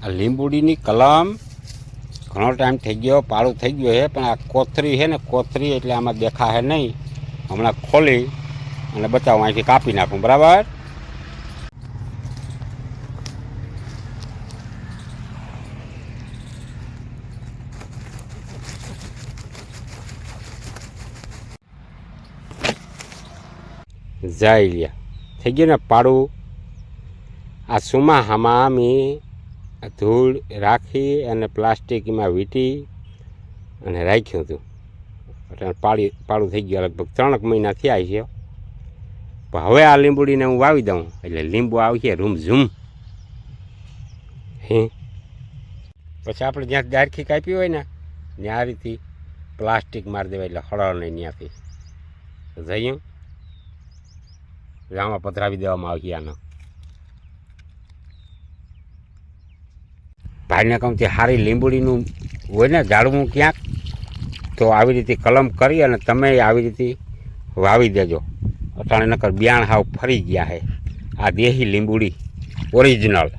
આ લીંબુડીની કલમ ઘણો ટાઈમ થઈ ગયો, પાળું થઈ ગયો છે, પણ આ કોથરી છે ને, કોથરી એટલે આમાં દેખાશે નહીં. હમણાં ખોલી અને બચાવું, અહીંથી કાપી નાખું. બરાબર. જાય લ્યા થઈ ગયું ને પાડું. આ સુમાહામાં મેં ધૂળ રાખી અને પ્લાસ્ટિકમાં વીંટી અને રાખ્યું હતું. એટલે પાડું થઈ ગયું. લગભગ 3 મહિના થયા છે. પણ હવે આ લીંબુડીને હું વાવી દઉં એટલે લીંબુ આવશે રૂમ ઝૂમ. પછી આપણે જ્યાં ડારખી કાપી હોય ને ત્યાં આ રીતે પ્લાસ્ટિક મારી દેવાય એટલે હળળ નહીં ત્યાંથી જઈએ. આમાં પધરાવી દેવામાં આવશે. આનો ભાઈને કહું તે સારી લીંબુડીનું હોય ને ઝાડવું ક્યાંક, તો આવી રીતે કલમ કરી અને તમે આવી રીતે વાવી દેજો. અટાણે નકર બિયાણ હાવ ફરી ગયા છે. આ દેશી લીંબુડી ઓરિજિનલ.